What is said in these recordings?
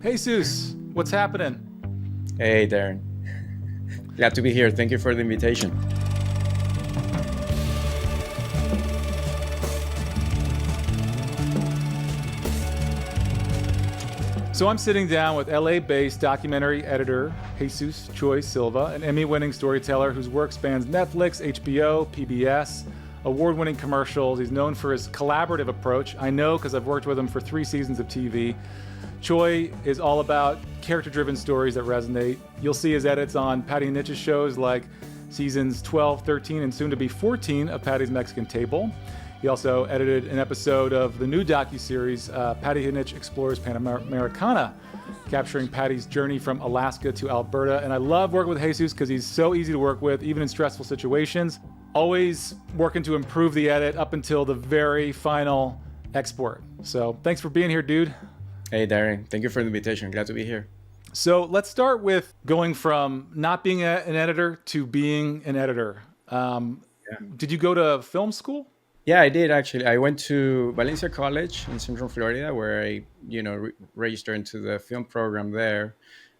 Jesus, what's happening? Hey, Darren. Glad to be here. Thank you for the invitation. So I'm sitting down with LA-based documentary editor Jesus Chuy Silva, an Emmy-winning storyteller whose work spans Netflix, HBO, PBS, award-winning commercials. He's known for his collaborative approach. I know because I've worked with him for 3 seasons of TV. Chuy is all about character-driven stories that resonate. You'll see his edits on Patty Nich's shows like seasons 12, 13, and soon to be 14 of Patty's Mexican Table. He also edited an episode of the new docuseries, Patty Nitch Explores Panamericana, capturing Patty's journey from Alaska to Alberta. And I love working with Jesus because he's so easy to work with, even in stressful situations. Always working to improve the edit up until the very final export. So thanks for being here, dude. Hey, Darren. Thank you for the invitation. Glad to be here. So let's start with going from not being an editor to being an editor. Did you go to film school? Yeah, I did actually. I went to Valencia College in Central Florida, where I, registered into the film program there,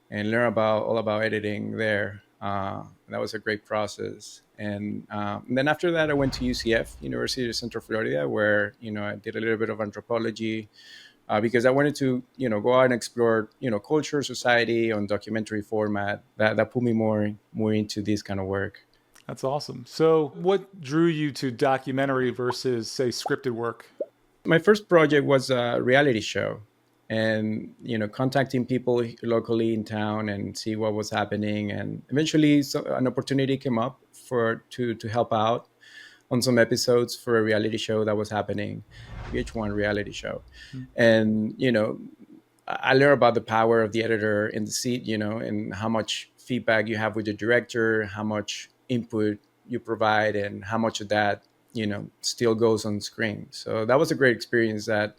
and learned all about editing there. That was a great process. And then after that, I went to UCF, University of Central Florida, where I did a little bit of anthropology. Because I wanted to, go out and explore, culture, society on documentary format. That put me more into this kind of work. That's awesome. So what drew you to documentary versus, say, scripted work? My first project was a reality show, and contacting people locally in town and see what was happening. And eventually, an opportunity came up to help out on some episodes for a reality show that was happening, VH1 reality show. And, I learned about the power of the editor in the seat, and how much feedback you have with the director, how much input you provide, and how much of that, still goes on screen. So that was a great experience that,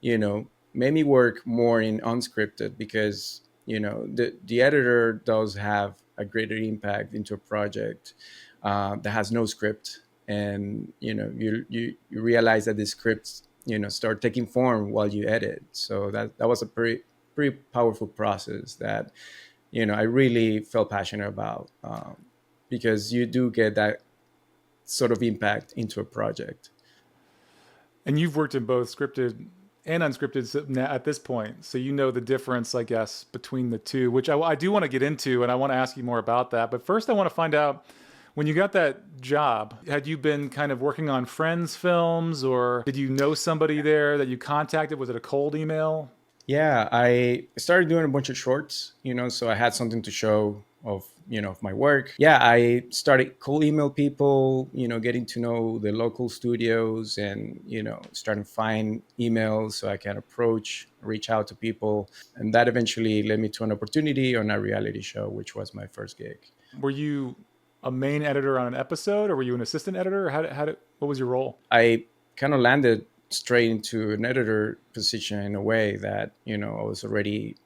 made me work more in unscripted because, the editor does have a greater impact into a project that has no script. And you realize that the scripts start taking form while you edit. So that was a pretty powerful process that I really felt passionate about, because you do get that sort of impact into a project. And you've worked in both scripted and unscripted at this point, so you know the difference, I guess, between the two, which I do want to get into, and I want to ask you more about that. But first, I want to find out, when you got that job, had you been kind of working on friends' films, or did you know somebody there that you contacted? Was it a cold email? Yeah, I started doing a bunch of shorts, so I had something to show of my work. Yeah, I started cold email people, getting to know the local studios, and, starting to find emails so I can reach out to people. And that eventually led me to an opportunity on a reality show, which was my first gig. Were you a main editor on an episode, or were you an assistant editor? What was your role? I kind of landed straight into an editor position in a way that, I was already,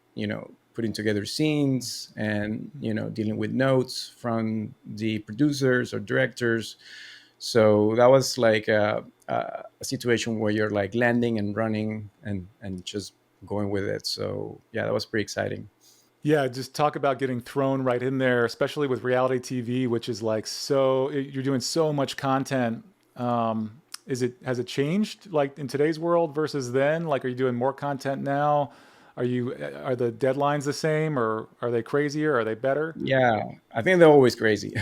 putting together scenes and, dealing with notes from the producers or directors. So that was like a situation where you're like landing and running and just going with it. So yeah, that was pretty exciting. Yeah, just talk about getting thrown right in there, especially with reality TV, which is like you're doing so much content. Has it changed like in today's world versus then? Like, are you doing more content now? Are the deadlines the same, or are they crazier? Are they better? Yeah, I think they're always crazy.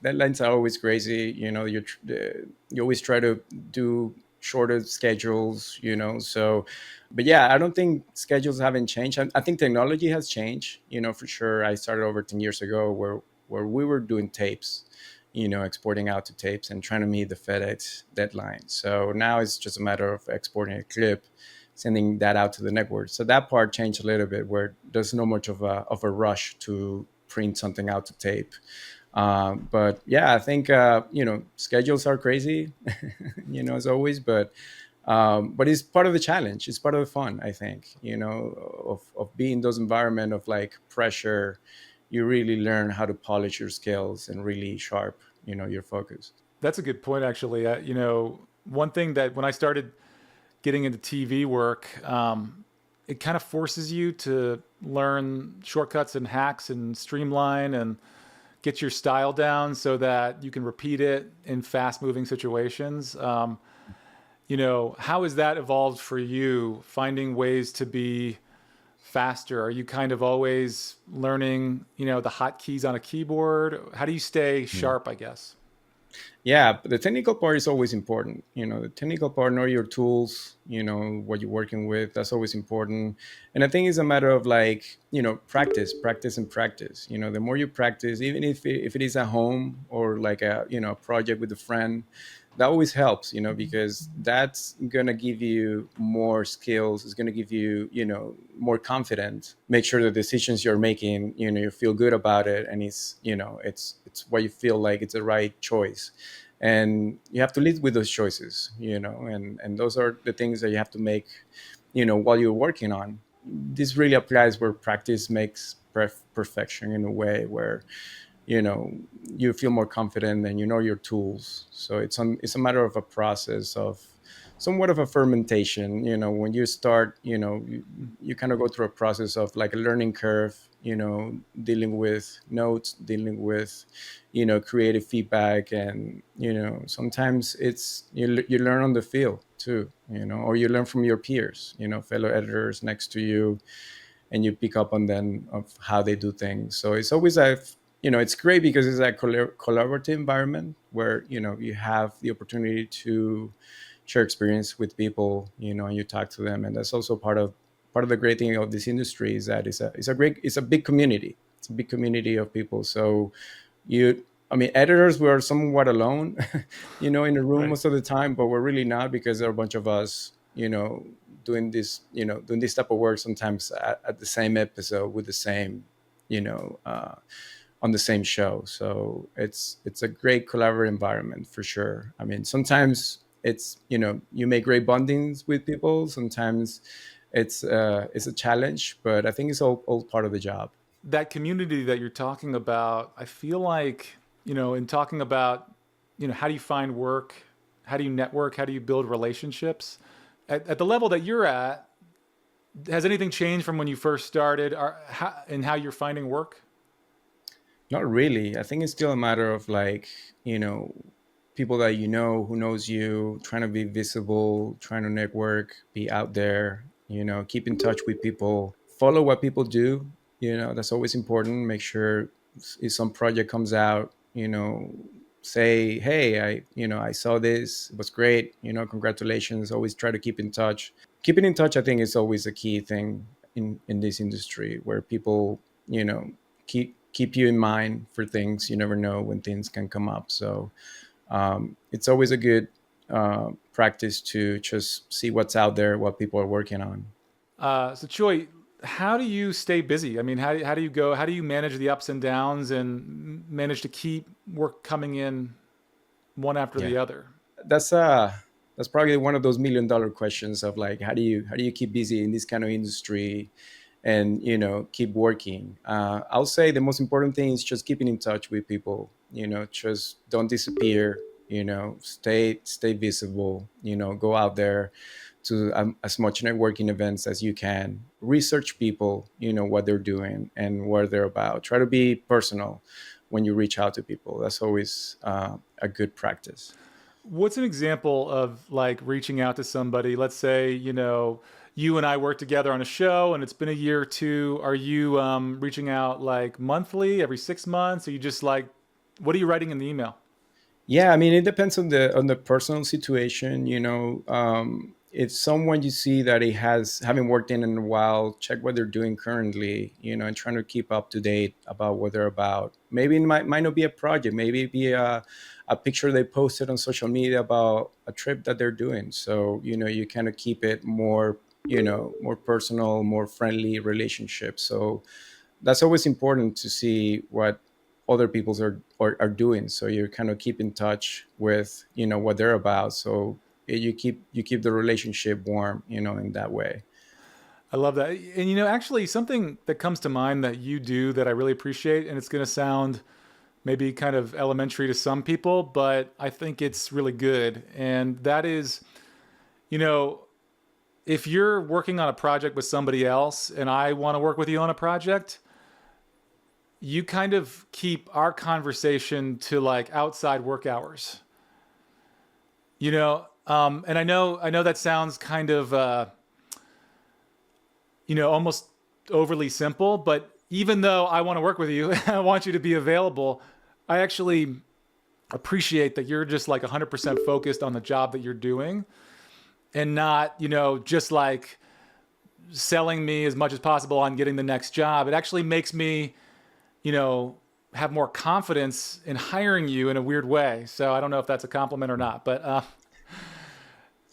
Deadlines are always crazy. You always try to do shorter schedules, so, but yeah, I don't think schedules haven't changed. I think technology has changed, for sure. I started over 10 years ago where we were doing tapes, exporting out to tapes and trying to meet the FedEx deadline. So now it's just a matter of exporting a clip, sending that out to the network. So that part changed a little bit, where there's no much of a rush to print something out to tape. But yeah, I think, schedules are crazy, as always, but it's part of the challenge. It's part of the fun, I think, of being in those environment of like pressure. You really learn how to polish your skills and really sharp, your focus. That's a good point, actually. One thing that when I started getting into TV work, it kind of forces you to learn shortcuts and hacks and streamline and get your style down so that you can repeat it in fast moving situations. How has that evolved for you, finding ways to be faster? Are you kind of always learning, the hotkeys on a keyboard? How do you stay sharp, I guess? Yeah, but the technical part is always important. The technical part, know your tools, what you're working with. That's always important. And I think it's a matter of like, practice, practice, and practice. The more you practice, even if it is at home or like a project with a friend, that always helps, because that's going to give you more skills. It's going to give you, more confidence. Make sure the decisions you're making, you feel good about it. And it's what you feel like it's the right choice. And you have to live with those choices, and those are the things that you have to make, while you're working on. This really applies where practice makes perfection in a way where you feel more confident and your tools. So it's a matter of a process of somewhat of a fermentation. When you start, you kind of go through a process of like a learning curve, dealing with notes, dealing with creative feedback. And sometimes it's you learn on the field too, or you learn from your peers, fellow editors next to you, and you pick up on them of how they do things. So it's always it's great because it's a collaborative environment where you have the opportunity to share experience with people, and you talk to them. And that's also part of the great thing of this industry is that it's a big community. It's a big community of people. So editors were somewhat alone, in a room Right. most of the time, but we're really not, because there are a bunch of us, doing this type of work sometimes at the same episode with the same, on the same show. So it's a great collaborative environment for sure. Sometimes it's you make great bondings with people. Sometimes it's a challenge, but I think it's all part of the job. That community that you're talking about, I feel like, in talking about, how do you find work? How do you network? How do you build relationships? At the level that you're at, has anything changed from when you first started and how you're finding work? Not really. I think it's still a matter of like, people that who knows you, trying to be visible, trying to network, be out there, keep in touch with people, follow what people do. That's always important. Make sure if some project comes out, say, hey, I saw this, it was great, congratulations. Always try to keep in touch. Keeping in touch, I think, is always a key thing in this industry, where people, keep you in mind for things. You never know when things can come up. So it's always a good practice to just see what's out there, what people are working on. So Choi, how do you stay busy? I mean, how do you go? How do you manage the ups and downs and manage to keep work coming in one after Yeah, the other? that's uh that's probably one of those $1 million questions of like, how do you keep busy in this kind of industry, and keep working. I'll say the most important thing is just keeping in touch with people. Just don't disappear. Stay visible. Go out there to as much networking events as you can. Research people. What they're doing and what they're about. Try to be personal when you reach out to people. That's always a good practice. What's an example of like reaching out to somebody? Let's say, you and I work together on a show and it's been a year or two. Are you reaching out like monthly, every 6 months? Are you just like, what are you writing in the email? Yeah, it depends on the personal situation. If someone you see that he has haven't worked in a while, check what they're doing currently. And trying to keep up to date about what they're about. Maybe it might not be a project. Maybe it be a picture they posted on social media about a trip that they're doing. So you kind of keep it more more personal, more friendly relationship. So that's always important to see what other people's are doing, so you kind of keep in touch with what they're about, so you keep the relationship warm in that way. I love that. And actually something that comes to mind that you do that I really appreciate, and it's going to sound maybe kind of elementary to some people, but I think it's really good. And that is, you know, if you're working on a project with somebody else and I want to work with you on a project, you kind of keep our conversation to like outside work hours, you know? And I know that sounds kind of, almost overly simple, but even though I want to work with you, I want you to be available. I actually appreciate that you're just like 100% focused on the job that you're doing and not, just like selling me as much as possible on getting the next job. It actually makes me, have more confidence in hiring you in a weird way. So I don't know if that's a compliment or not, but,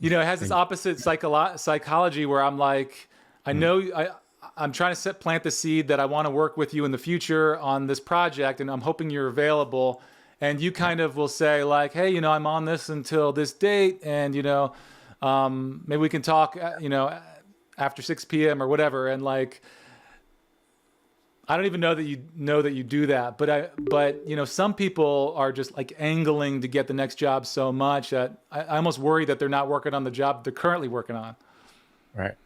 it has this opposite psychology where I'm like, I know I'm trying to plant the seed that I want to work with you in the future on this project, and I'm hoping you're available. And you kind of will say like, hey, I'm on this until this date, and maybe we can talk, after 6 p.m. or whatever. And like, I don't even know that you do that, but some people are just like angling to get the next job so much that I almost worry that they're not working on the job they're currently working on. Right.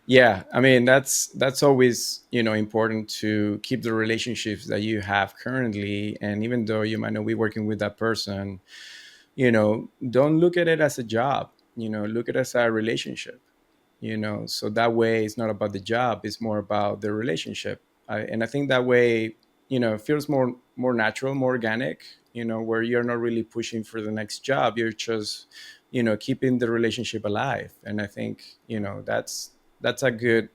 Yeah, I mean that's always important to keep the relationships that you have currently, and even though you might not be working with that person, don't look at it as a job. Look at it as a relationship. So that way it's not about the job; it's more about the relationship. And I think that way, it feels more natural, more organic. Where you're not really pushing for the next job; you're just keeping the relationship alive. And I think that's a good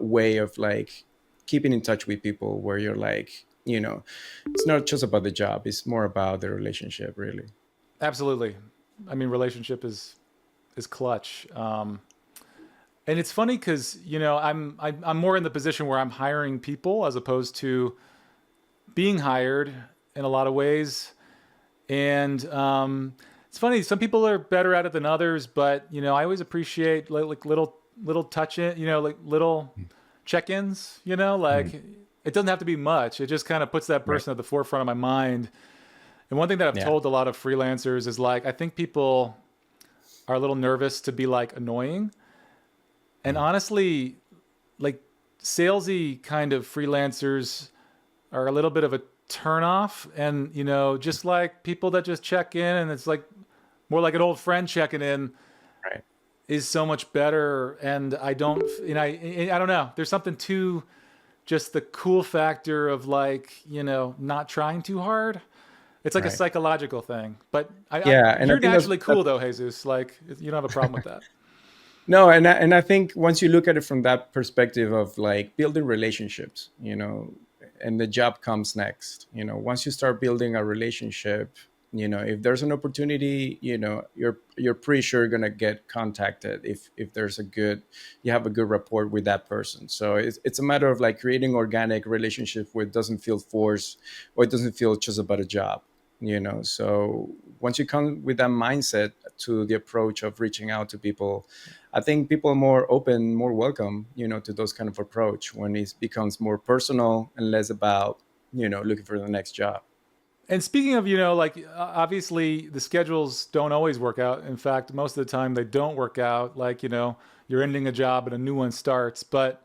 way of like keeping in touch with people, where you're like it's not just about the job, it's more about the relationship, really. Absolutely. I mean, relationship is clutch. And it's funny because I'm more in the position where I'm hiring people as opposed to being hired in a lot of ways. And it's funny, some people are better at it than others, but I always appreciate like little touch in, like little check-ins, like it doesn't have to be much. It just kind of puts that person at the forefront of my mind. And one thing that I've told a lot of freelancers is like, I think people are a little nervous to be like annoying. And honestly, like salesy kind of freelancers are a little bit of a turnoff. And, just like people that just check in and it's like more like an old friend checking in is so much better. And I don't know. There's something to just the cool factor of like, not trying too hard. It's like a psychological thing. But you're naturally cool though, Jesus. Like you don't have a problem with that. No, and I think once you look at it from that perspective of like building relationships, and the job comes next. Once you start building a relationship, if there's an opportunity, you're pretty sure you're gonna get contacted if you have a good rapport with that person. So it's a matter of like creating organic relationship where it doesn't feel forced or it doesn't feel just about a job. So once you come with that mindset to the approach of reaching out to people, I think people are more open, more welcome, to those kind of approach when it becomes more personal and less about, looking for the next job. And speaking of, like obviously the schedules don't always work out. In fact, most of the time they don't work out. Like, you're ending a job and a new one starts. But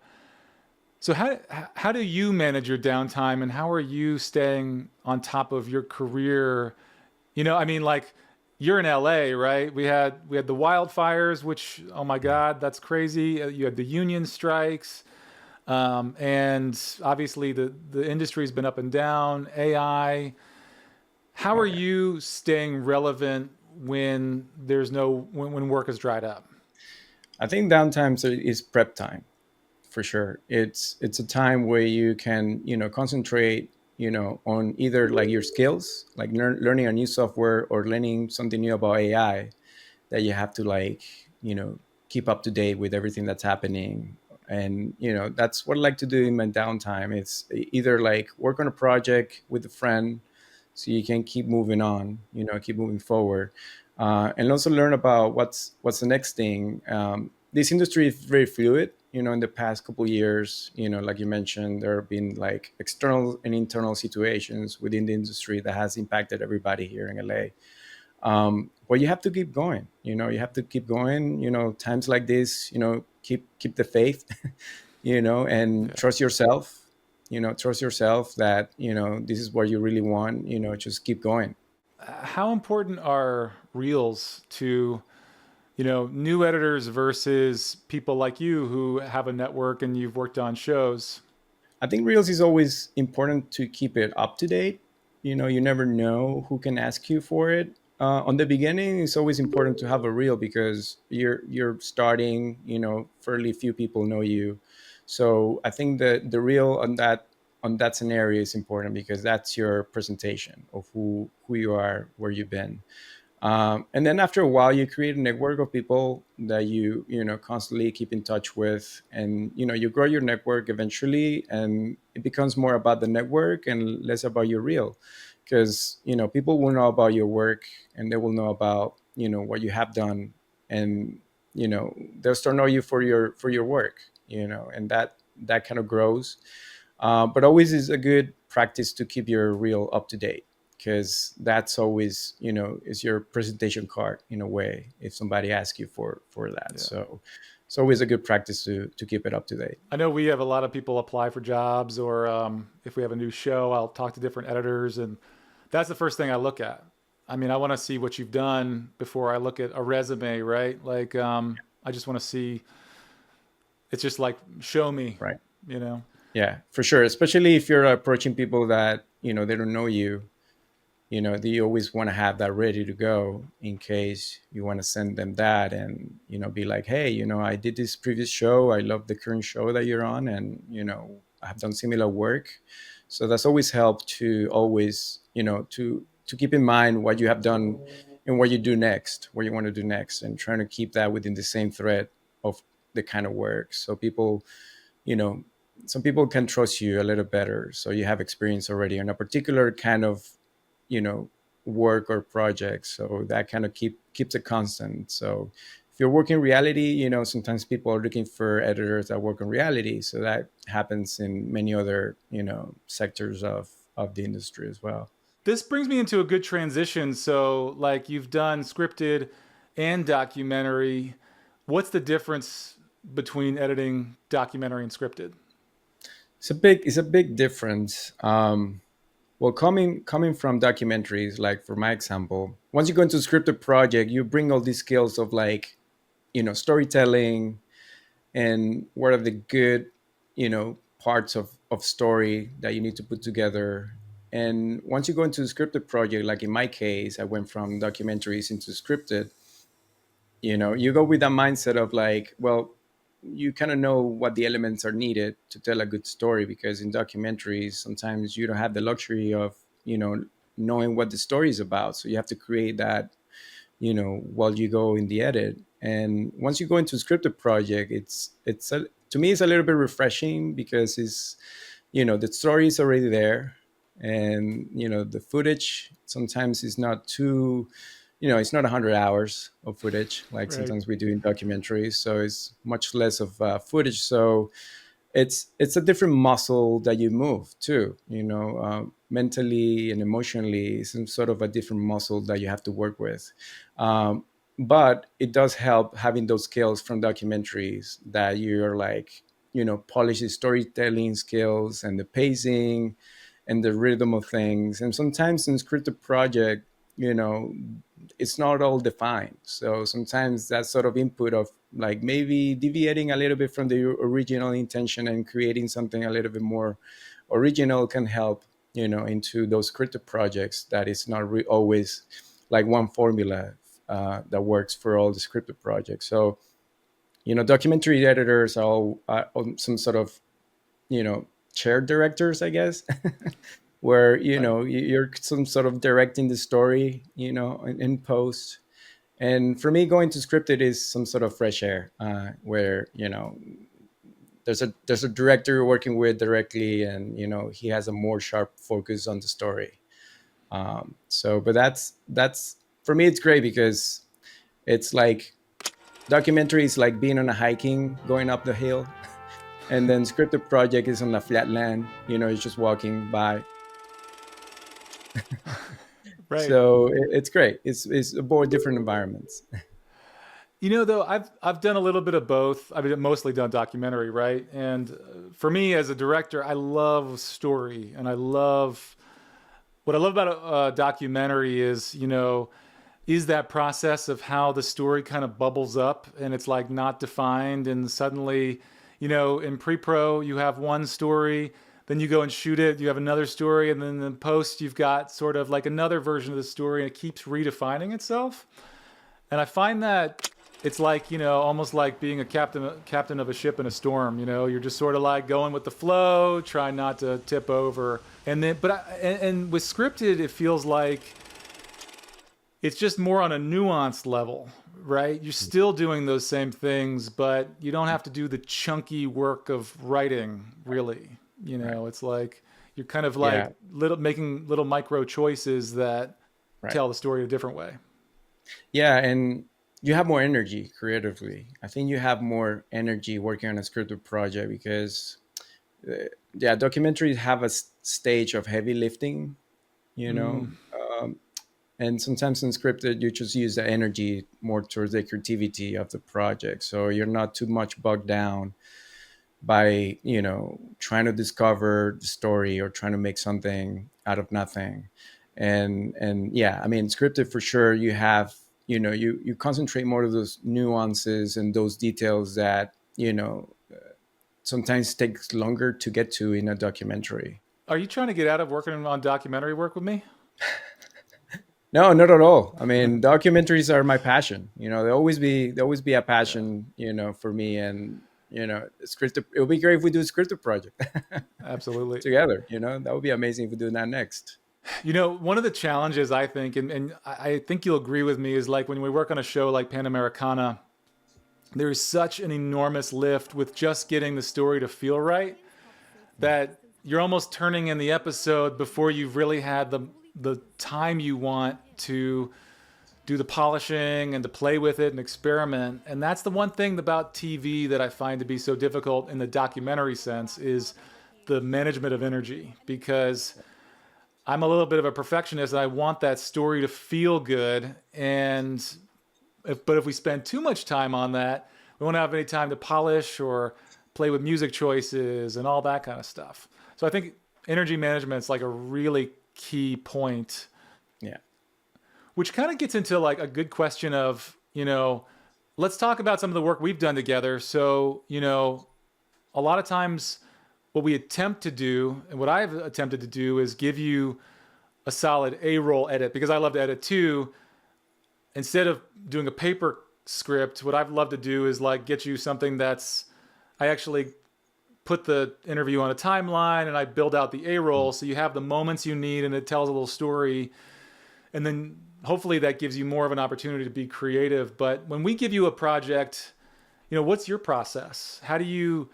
so how do you manage your downtime, and how are you staying on top of your career? I mean, like you're in LA, right? We had the wildfires, which, oh my God, that's crazy. You had the union strikes. And obviously the industry's been up and down, AI. How are you staying relevant when when work is dried up? I think downtime is prep time. For sure, it's a time where you can concentrate on either like your skills, like learning a new software or learning something new about AI that you have to like keep up to date with everything that's happening. And that's what I like to do in my downtime. It's either like work on a project with a friend so you can keep moving on, keep moving forward, and also learn about what's the next thing. This industry is very fluid. In the past couple of years, like you mentioned, there have been like external and internal situations within the industry that has impacted everybody here in LA. well, you have to keep going. You have to keep going. Times like this, keep the faith, and Yeah. trust yourself. Trust yourself that this is what you really want. Just keep going. How important are reels to, new editors versus people like you who have a network and you've worked on shows? I think Reels is always important to keep it up to date. You never know who can ask you for it. On the beginning, it's always important to have a reel because you're starting. Fairly few people know you, so I think the reel on that scenario is important because that's your presentation of who you are, where you've been. And then after a while, you create a network of people that you constantly keep in touch with, and you grow your network eventually, and it becomes more about the network and less about your reel, because people will know about your work, and they will know about what you have done, and they'll start know you for your work, and that kind of grows. But always is a good practice to keep your reel up to date, because that's always is your presentation card in a way if somebody asks you for that. Yeah. So it's always a good practice to keep it up to date. I know we have a lot of people apply for jobs, or if we have a new show, I'll talk to different editors, and that's the first thing I look at. I mean, I want to see what you've done before I look at a resume, right? Like, I just want to see. It's just like, show me, Right. you know. Yeah, for sure, especially if you're approaching people that they don't know you. They always want to have that ready to go in case you want to send them that, and be like, hey, I did this previous show, I love the current show that you're on, and I have done similar work. So that's always helped to always to keep in mind what you have done and what you do next, what you want to do next, and trying to keep that within the same thread of the kind of work, so people you know some people can trust you a little better, so you have experience already in a particular kind of you know work or project, so that kind of keeps it constant. So if you're working reality, sometimes people are looking for editors that work on reality, so that happens in many other sectors of the industry as well. This brings me into a good transition. So, like, you've done scripted and documentary. What's the difference between editing documentary and scripted? It's a big difference. Well, coming from documentaries, like for my example, once you go into a scripted project, you bring all these skills of like storytelling, and what are the good parts of story that you need to put together. And once you go into a scripted project, like in my case, I went from documentaries into scripted. You go with that mindset of like, well, you kind of know what the elements are needed to tell a good story, because in documentaries sometimes you don't have the luxury of knowing what the story is about, so you have to create that while you go in the edit. And once you go into a scripted project, to me it's a little bit refreshing, because the story is already there, and the footage sometimes is not too it's not 100 hours of footage like Right. sometimes we do in documentaries, so it's much less of footage. So it's a different muscle that you move too, mentally and emotionally, some sort of a different muscle that you have to work with. But it does help having those skills from documentaries, that you're like polish the storytelling skills and the pacing and the rhythm of things. And sometimes in scripted project, you know it's not all defined, so sometimes that sort of input of like maybe deviating a little bit from the original intention and creating something a little bit more original can help into those scripted projects, that it's not always like one formula that works for all the scripted projects. So documentary editors are some sort of chair directors, I guess, where Right. you're some sort of directing the story in post. And for me, going to scripted is some sort of fresh air, where there's a director you're working with directly, and he has a more sharp focus on the story. But that's for me, it's great, because it's like documentary is like being on a hiking going up the hill, and then scripted project is on a flat land. It's just walking by. Right. So it's great. It's about different environments. You know, though, I've done a little bit of both. I've mostly done documentary, right? And for me as a director, I love story, and I love what I love about a documentary is, is that process of how the story kind of bubbles up and it's like not defined, and suddenly, in pre-pro you have one story, then you go and shoot it, you have another story, and then in post you've got sort of like another version of the story, and it keeps redefining itself. And I find that it's like, almost like being a captain of a ship in a storm. You're just sort of like going with the flow, trying not to tip over. And then, and with scripted, it feels like it's just more on a nuanced level, right? You're still doing those same things, but you don't have to do the chunky work of writing, really. It's like you're kind of like making little micro choices that tell the story a different way. Yeah, and you have more energy creatively. I think you have more energy working on a scripted project because, documentaries have a stage of heavy lifting, and sometimes in scripted you just use the energy more towards the creativity of the project. So you're not too much bogged down by trying to discover the story or trying to make something out of nothing. And yeah, I mean, scripted for sure, you have you concentrate more of those nuances and those details that sometimes takes longer to get to in a documentary. Are you trying to get out of working on documentary work with me? No, not at all. I mean, documentaries are my passion. They always be a passion, for me. And scripted. It would be great if we do a scripted project. Absolutely. Together. That would be amazing if we do that next. One of the challenges I think, and I think you'll agree with me, is like when we work on a show like Panamericana, there is such an enormous lift with just getting the story to feel right that you're almost turning in the episode before you've really had the time you want to do the polishing and to play with it and experiment. And that's the one thing about TV that I find to be so difficult in the documentary sense is the management of energy, because I'm a little bit of a perfectionist and I want that story to feel good. But if we spend too much time on that, we won't have any time to polish or play with music choices and all that kind of stuff. So I think energy management is like a really key point. Yeah. Which kind of gets into like a good question of, let's talk about some of the work we've done together. So, a lot of times what we attempt to do, and what I've attempted to do, is give you a solid A-roll edit, because I love to edit too. Instead of doing a paper script, what I've loved to do is like get you something I actually put the interview on a timeline and I build out the A-roll so you have the moments you need and it tells a little story. And then hopefully that gives you more of an opportunity to be creative. But when we give you a project, what's your process? How do you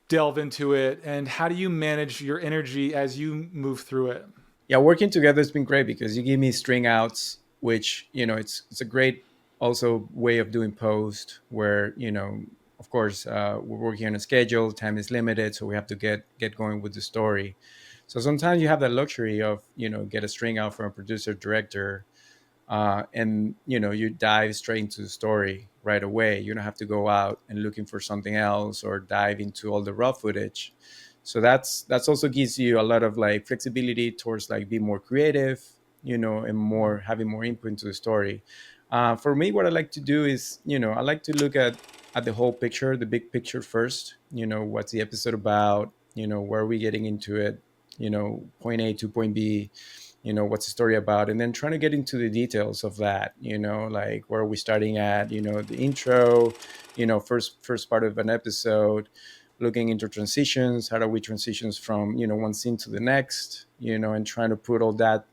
delve into it, and how do you manage your energy as you move through it? Yeah, working together has been great because you give me string outs, which, it's a great also way of doing post where, of course, we're working on a schedule, time is limited, so we have to get going with the story. So sometimes you have that luxury of, get a string out from a producer, director, and, you dive straight into the story right away. You don't have to go out and looking for something else or dive into all the raw footage. So that's also gives you a lot of like flexibility towards like being more creative, and having more input into the story. For me, what I like to do is, I like to look at the whole picture, the big picture first. What's the episode about? Where are we getting into it? Point A to point B. What's the story about? And then trying to get into the details of that. Like where are we starting at? The intro. First part of an episode. Looking into transitions. How do we transitions from one scene to the next? And trying to put all that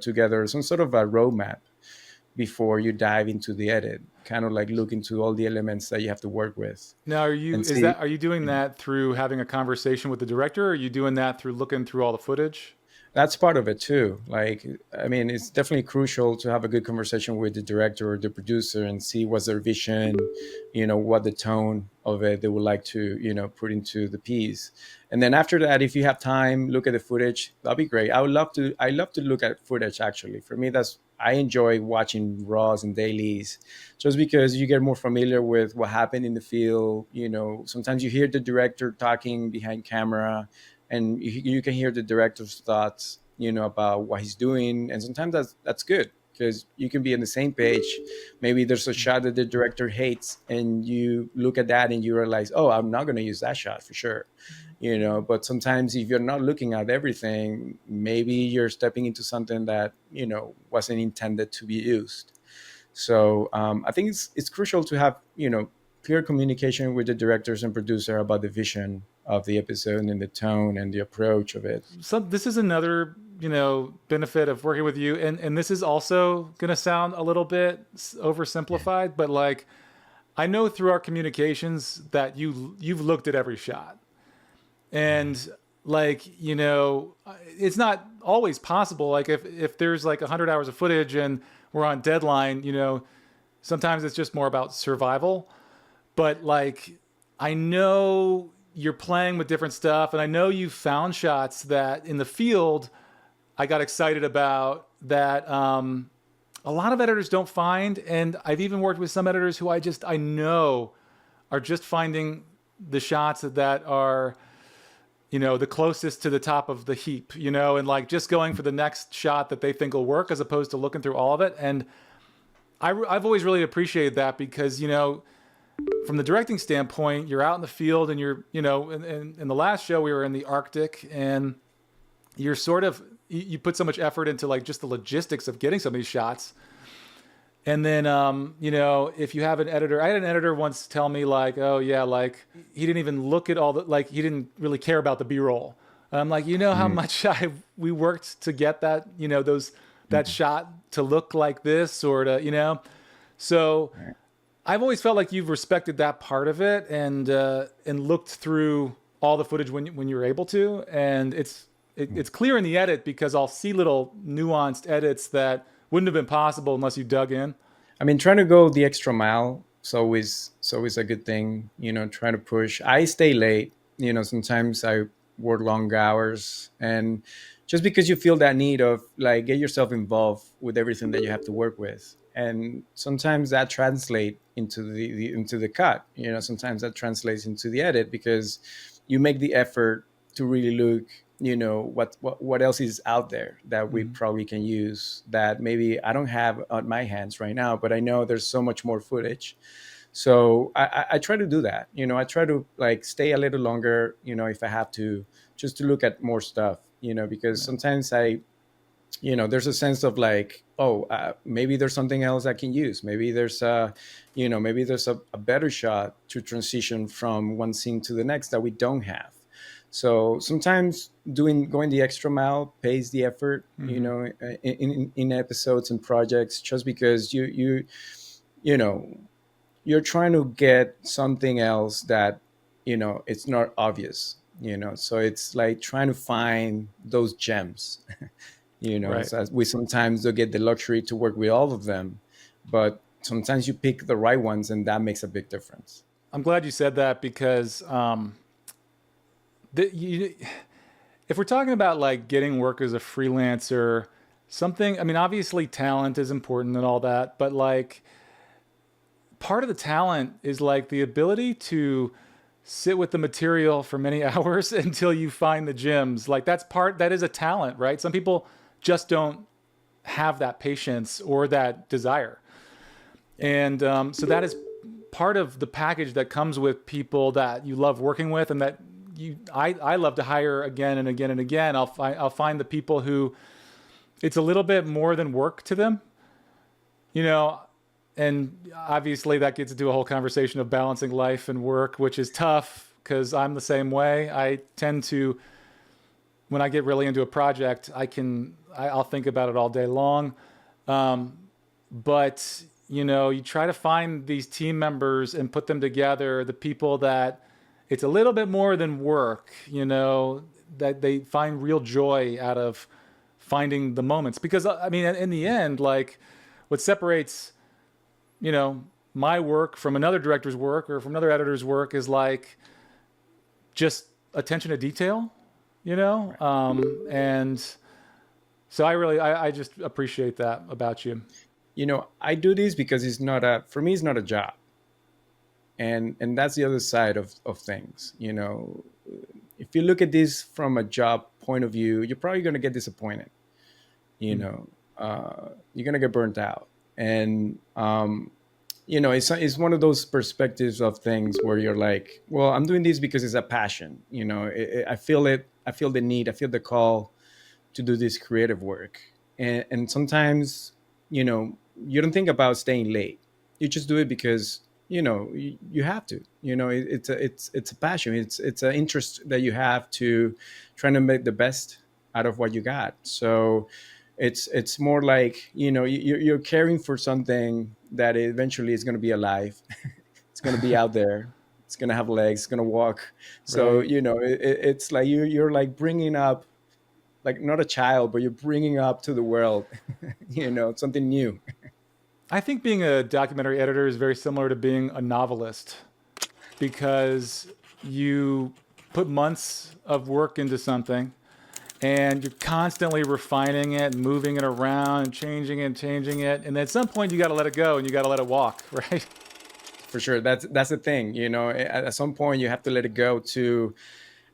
together, some sort of a roadmap before you dive into the edit, kind of like look into all the elements that you have to work with. Now, are you doing that through having a conversation with the director, or are you doing that through looking through all the footage? That's part of it too. Like, I mean, it's definitely crucial to have a good conversation with the director or the producer and see what's their vision, what the tone of it they would like to, put into the piece. And then after that, if you have time, look at the footage. That'd be great. I love to look at footage actually. For me, I enjoy watching raws and dailies just because you get more familiar with what happened in the field. Sometimes you hear the director talking behind camera, and you can hear the director's thoughts, about what he's doing, and sometimes that's good because you can be on the same page. Maybe there's a shot that the director hates, and you look at that and you realize, oh, I'm not going to use that shot for sure. But sometimes if you're not looking at everything, maybe you're stepping into something that wasn't intended to be used. So I think it's crucial to have clear communication with the directors and producer about the vision of the episode and the tone and the approach of it. So this is another, benefit of working with you. And this is also going to sound a little bit oversimplified, but like, I know through our communications that you've looked at every shot. And like, it's not always possible. Like if there's like 100 hours of footage and we're on deadline, sometimes it's just more about survival. But like, I know you're playing with different stuff, and I know you found shots that in the field I got excited about that a lot of editors don't find. And I've even worked with some editors who I know are just finding the shots that are, the closest to the top of the heap, and like just going for the next shot that they think will work as opposed to looking through all of it. And I've always really appreciated that because, from the directing standpoint, you're out in the field and you're, in the last show, we were in the Arctic, and you're sort of, you put so much effort into like just the logistics of getting some of these shots. And then, if you have an editor, I had an editor once tell me like, oh yeah, like he didn't even look at all the, like he didn't really care about the B-roll. And I'm like, how much we worked to get that, that shot to look like this or to, so I've always felt like you've respected that part of it and looked through all the footage when you're able to. And it's clear in the edit because I'll see little nuanced edits that wouldn't have been possible unless you dug in. I mean, trying to go the extra mile is always a good thing, trying to push. I stay late, sometimes I work long hours, and just because you feel that need of like get yourself involved with everything that you have to work with. And sometimes that translates into the cut, sometimes that translates into the edit because you make the effort to really look, what else is out there that we probably can use that maybe I don't have on my hands right now, but I know there's so much more footage. So I try to do that. I try to like stay a little longer, if I have to, just to look at more stuff, because sometimes there's a sense of like, maybe there's something else I can use. Maybe there's a better shot to transition from one scene to the next that we don't have. So sometimes going the extra mile pays the effort, in episodes and projects, just because you're trying to get something else that, it's not obvious, so it's like trying to find those gems, Right. so we sometimes don't get the luxury to work with all of them, but sometimes you pick the right ones and that makes a big difference. I'm glad you said that because, if we're talking about like getting work as a freelancer, something, I mean, obviously talent is important and all that, but like part of the talent is like the ability to sit with the material for many hours until you find the gems. Like that is a talent, right? Some people just don't have that patience or that desire. And so that is part of the package that comes with people that you love working with and that I love to hire again and again and again. I'll find the people who it's a little bit more than work to them, and obviously that gets into a whole conversation of balancing life and work, which is tough because I'm the same way. I tend to, when I get really into a project, I'll think about it all day long. But you try to find these team members and put them together, the people that it's a little bit more than work, that they find real joy out of finding the moments. Because I mean, in the end, like what separates, my work from another director's work or from another editor's work is like just attention to detail, and so I just appreciate that about you. I do this because for me, it's not a job. And that's the other side of things. If you look at this from a job point of view, you're probably going to get disappointed. You're going to get burnt out. And, it's one of those perspectives of things where you're like, well, I'm doing this because it's a passion. I feel it. I feel the need. I feel the call to do this creative work. And sometimes, you don't think about staying late. You just do it because you have to. It's a passion. It's an interest that you have to trying to make the best out of what you got. So it's more like you're caring for something that eventually is going to be alive. It's going to be out there. It's going to have legs. It's going to walk. So Right. it's like you're like bringing up, like, not a child, but you're bringing up to the world something new. I think being a documentary editor is very similar to being a novelist, because you put months of work into something and you're constantly refining it, moving it around, changing it. And at some point you got to let it go and you got to let it walk, right? For sure. That's the thing. At some point you have to let it go to,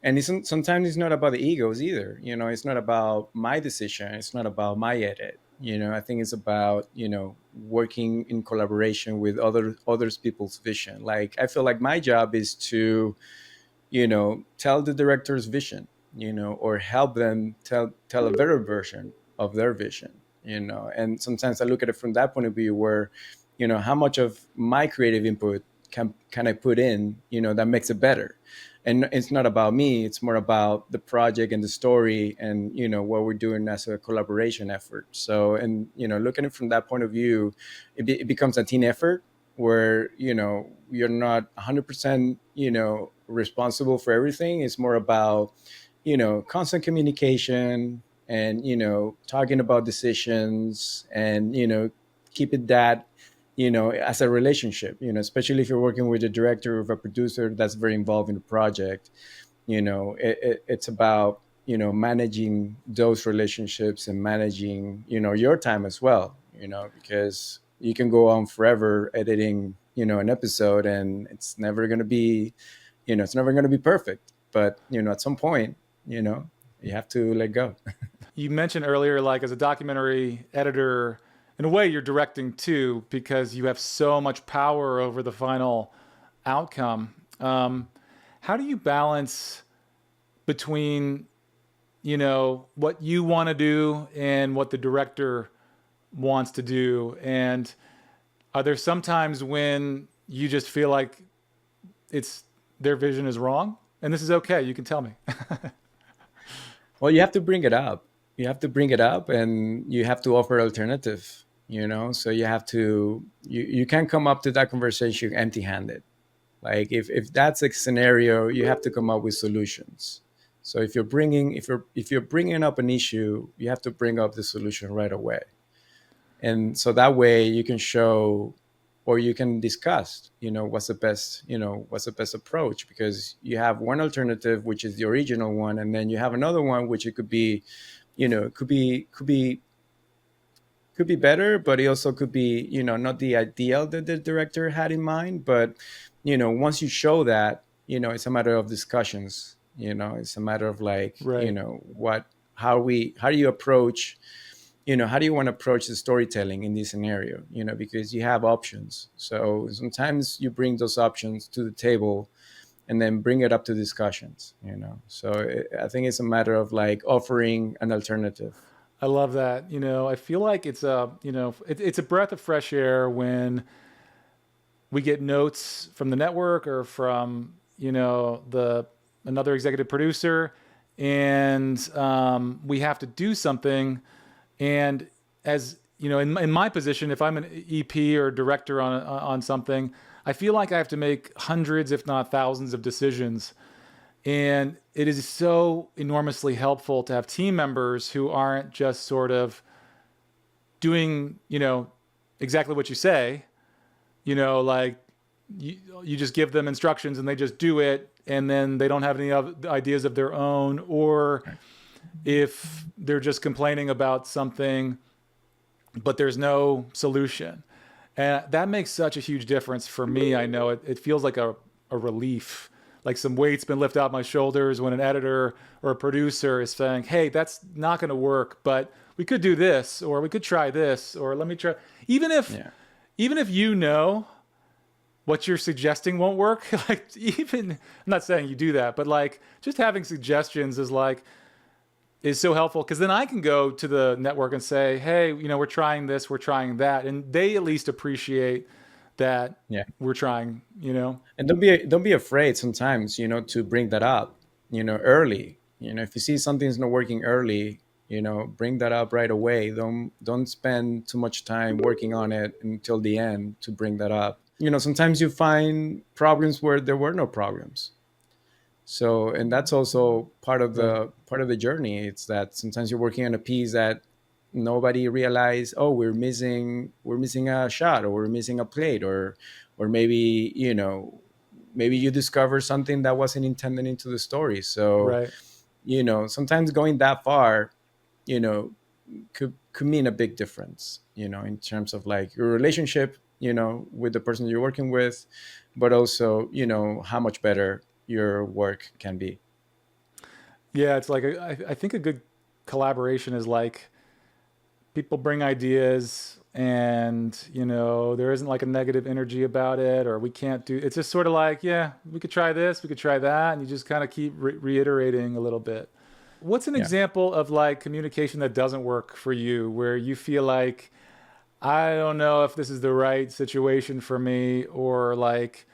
and sometimes it's not about the egos either. It's not about my decision. It's not about my edit. I think it's about, working in collaboration with others people's vision. Like, I feel like my job is to, tell the director's vision, or help them tell a better version of their vision, and sometimes I look at it from that point of view where, how much of my creative input can I put in, that makes it better. And it's not about me, it's more about the project and the story and, what we're doing as a collaboration effort. So, and, looking at it from that point of view, it becomes a team effort where, you're not 100%, responsible for everything. It's more about, constant communication and, talking about decisions and, keep it that, as a relationship, especially if you're working with a director or a producer that's very involved in the project, it's about, managing those relationships and managing, your time as well, because you can go on forever editing, an episode and it's never going to be, it's never going to be perfect. But, at some point, you have to let go. You mentioned earlier, like as a documentary editor, in a way you're directing too, because you have so much power over the final outcome. How do you balance between, what you want to do and what the director wants to do? And are there some times when you just feel like it's their vision is wrong? And this is okay. You can tell me. Well, you have to bring it up. You have to bring it up and you have to offer alternative, so you have to, you can't come up to that conversation empty handed. Like if that's a scenario, you have to come up with solutions. So if you're bringing up an issue, you have to bring up the solution right away. And so that way you can show, or you can discuss, what's the best approach, because you have one alternative, which is the original one. And then you have another one, which it could be, could be better, but it also could be, not the ideal that the director had in mind. But, once you show that, it's a matter of discussions, it's a matter of like, Right. how do you approach, how do you want to approach the storytelling in this scenario, because you have options. So sometimes you bring those options to the table and then bring it up to discussions, So I think it's a matter of like offering an alternative. I love that. I feel like it's it's a breath of fresh air when we get notes from the network or from, another executive producer, and we have to do something. And as in my position, if I'm an EP or director on something, I feel like I have to make hundreds, if not thousands, of decisions. And it is so enormously helpful to have team members who aren't just sort of doing, exactly what you say, like you just give them instructions and they just do it, and then they don't have any other ideas of their own, or if they're just complaining about something, but there's no solution. And that makes such a huge difference for me. I know it feels like a relief, like some weight's been lifted off my shoulders when an editor or a producer is saying, hey, that's not going to work, but we could do this, or we could try this, or let me try. Even if what you're suggesting won't work, I'm not saying you do that, but like just having suggestions is so helpful, because then I can go to the network and say, hey, we're trying this, we're trying that. And they at least appreciate that we're trying, And don't be afraid sometimes, to bring that up, early. If you see something's not working early, bring that up right away. Don't spend too much time working on it until the end to bring that up. Sometimes you find problems where there were no problems. So, and that's also part of the journey. It's that sometimes you're working on a piece that nobody realized, oh, we're missing a shot, or we're missing a plate, or maybe, maybe you discover something that wasn't intended into the story. So, sometimes going that far, could mean a big difference, in terms of like your relationship, with the person you're working with, but also, how much better your work can be. Yeah, it's like I think a good collaboration is like people bring ideas, and there isn't like a negative energy about it, or we can't do. It's just sort of like, yeah, we could try this, we could try that, and you just kind of keep reiterating a little bit. What's an example of like communication that doesn't work for you, where you feel like, I don't know if this is the right situation for me, or like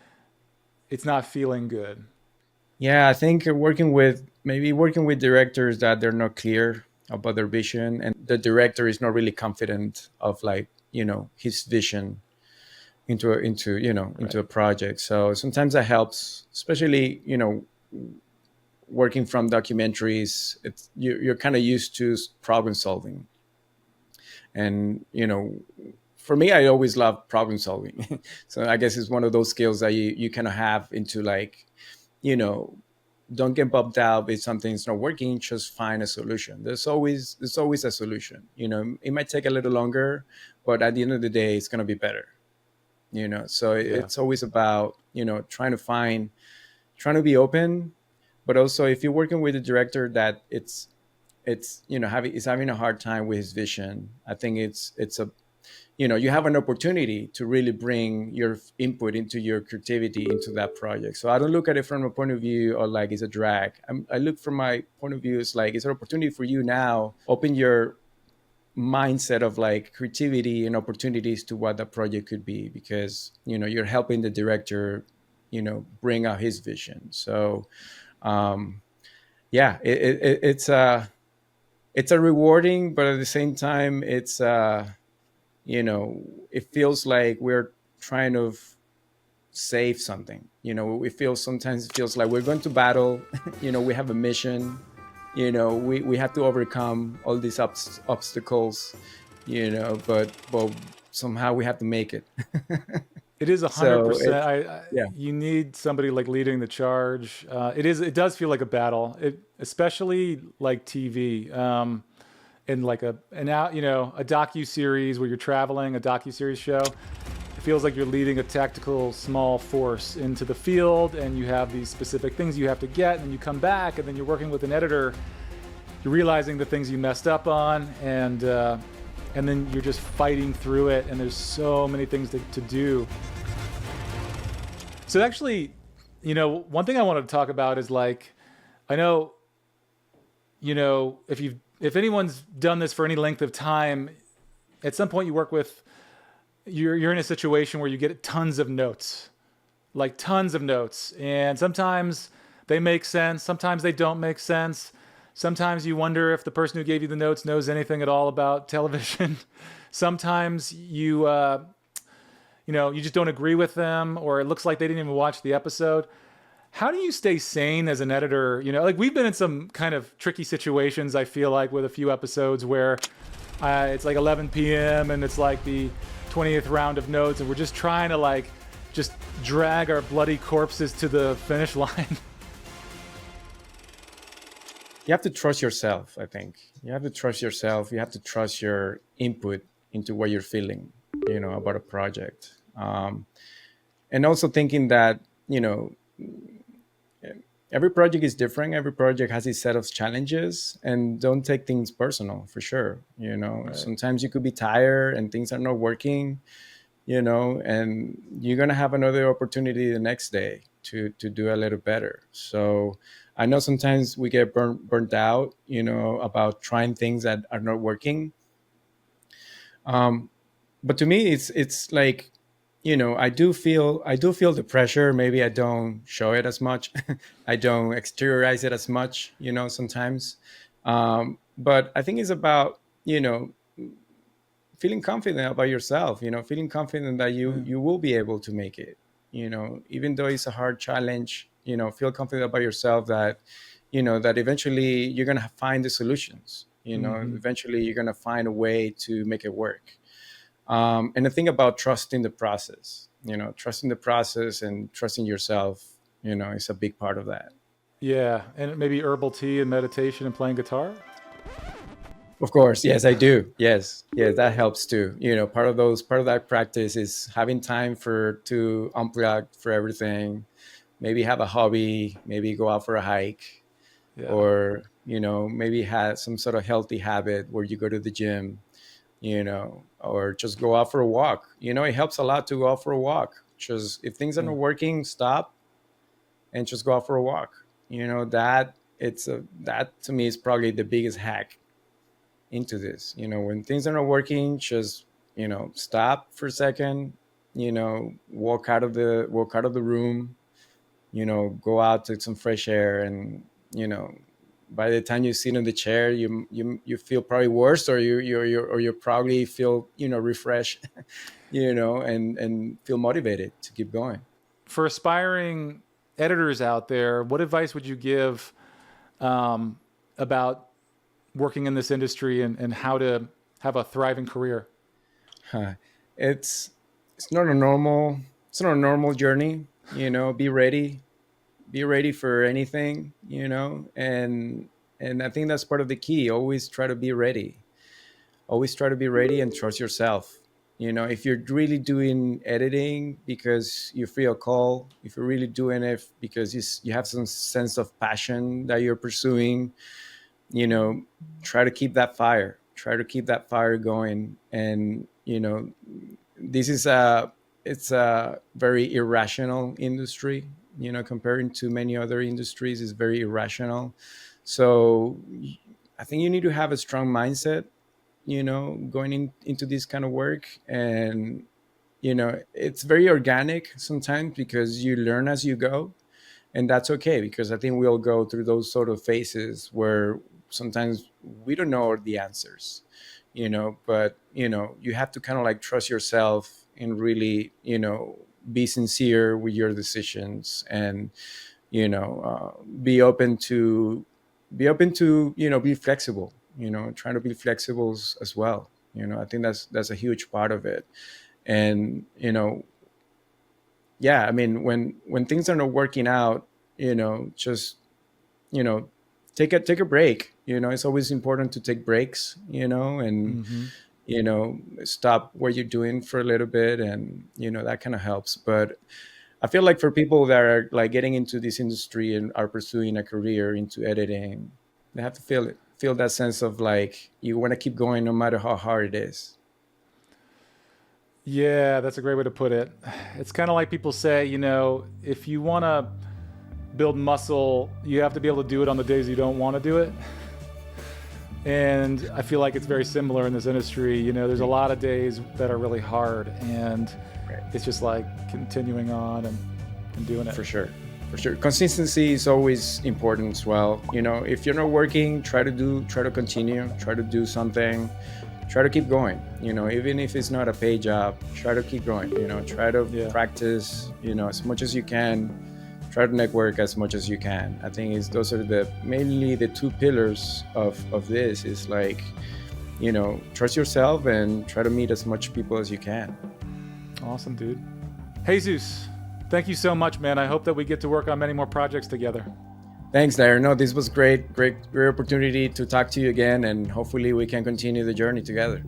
it's not feeling good? Yeah, I think working with directors that they're not clear about their vision, and the director is not really confident of like, his vision into a project. So sometimes that helps, especially, working from documentaries. It's you're kind of used to problem solving, and for me, I always love problem solving. So I guess it's one of those skills that you kind of have into like, don't get bummed out if something's not working. Just find a solution. There's always a solution. It might take a little longer, but at the end of the day, it's going to be better. So it's always about, trying to be open, but also if you're working with a director that it's having a hard time with his vision, I think it's you have an opportunity to really bring your input into your creativity into that project. So I don't look at it from a point of view or like it's a drag. I look from my point of view, it's like it's an opportunity for you now. Open your mindset of like creativity and opportunities to what the project could be, because you're helping the director bring out his vision. So it's a rewarding, but at the same time it's it feels like we're trying to save something. Sometimes it feels like we're going to battle. We have a mission. We have to overcome all these obstacles. But somehow we have to make it. It is 100%. You need somebody like leading the charge. It does feel like a battle, especially like TV. In like a docu-series where you're traveling, a docu-series show, it feels like you're leading a tactical small force into the field, and you have these specific things you have to get, and you come back, and then you're working with an editor, you're realizing the things you messed up on, and then you're just fighting through it, and there's so many things to do. So actually, one thing I wanted to talk about is like, I know, if anyone's done this for any length of time, at some point you're in a situation where you get tons of notes, and sometimes they make sense, sometimes they don't make sense. Sometimes you wonder if the person who gave you the notes knows anything at all about television. Sometimes you just don't agree with them, or it looks like they didn't even watch the episode. How do you stay sane as an editor? You know, like we've been in some kind of tricky situations, I feel like, with a few episodes where it's like 11 p.m. and it's like the 20th round of notes, and we're just trying to like just drag our bloody corpses to the finish line. You have to trust yourself, I think. You have to trust yourself. You have to trust your input into what you're feeling, about a project. And also thinking that, every project is different. Every project has its set of challenges, and don't take things personal, for sure. Right. Sometimes you could be tired and things are not working, and you're going to have another opportunity the next day to do a little better. So I know sometimes we get burnt out, about trying things that are not working. But to me, it's like, I do feel the pressure. Maybe I don't show it as much. I don't exteriorize it as much, sometimes. But I think it's about, feeling confident about yourself, feeling confident that you will be able to make it, even though it's a hard challenge, feel confident about yourself that, that eventually you're going to find the solutions, eventually you're going to find a way to make it work. And the thing about trusting the process, trusting the process and trusting yourself, is a big part of that. Yeah, and maybe herbal tea and meditation and playing guitar. Of course, yes, I do. Yes, that helps too. Part of that practice is having time to unplug for everything. Maybe have a hobby. Maybe go out for a hike, Yeah. or maybe have some sort of healthy habit where you go to the gym, or just go out for a walk. It helps a lot to go out for a walk. Just if things are not working, stop and just go out for a walk. That to me is probably the biggest hack into this. When things are not working, just stop for a second, walk out of the room, go out, take some fresh air, and by the time you sit in the chair, you feel probably worse, or you probably feel refreshed, and feel motivated to keep going. For aspiring editors out there, what advice would you give about working in this industry and how to have a thriving career? It's not a normal journey. Be ready for anything. And I think that's part of the key. Always try to be ready. Always try to be ready and trust yourself. If you're really doing editing because you feel a call, if you're really doing it because you have some sense of passion that you're pursuing, try to keep that fire. Try to keep that fire going. And this is it's a very irrational industry. Comparing to many other industries, is very irrational. So I think you need to have a strong mindset, going into this kind of work. And it's very organic sometimes because you learn as you go, and that's okay, because I think we all go through those sort of phases where sometimes we don't know the answers, but you have to kind of like trust yourself and really be sincere with your decisions, and be open to be flexible, trying to be flexible as well. I think that's a huge part of it. And I mean, when things are not working out, just take a break. It's always important to take breaks, and stop what you're doing for a little bit, and that kind of helps. But I feel like for people that are like getting into this industry and are pursuing a career into editing, they have to feel that sense of like you want to keep going no matter how hard it is. Yeah, that's a great way to put it. It's kind of like people say, if you want to build muscle, you have to be able to do it on the days you don't want to do it. And I feel like it's very similar in this industry. There's a lot of days that are really hard, and it's just like continuing on and doing it. For sure. Consistency is always important as well. If you're not working, try to continue, try to do something, try to keep going. Even if it's not a paid job, try to keep going. Try to practice, as much as you can. try to network as much as you can. I think those are mainly the two pillars of this is like, trust yourself and try to meet as much people as you can. Awesome, dude. Jesus, thank you so much, man. I hope that we get to work on many more projects together. Thanks, Darren. No, this was great opportunity to talk to you again, and hopefully we can continue the journey together.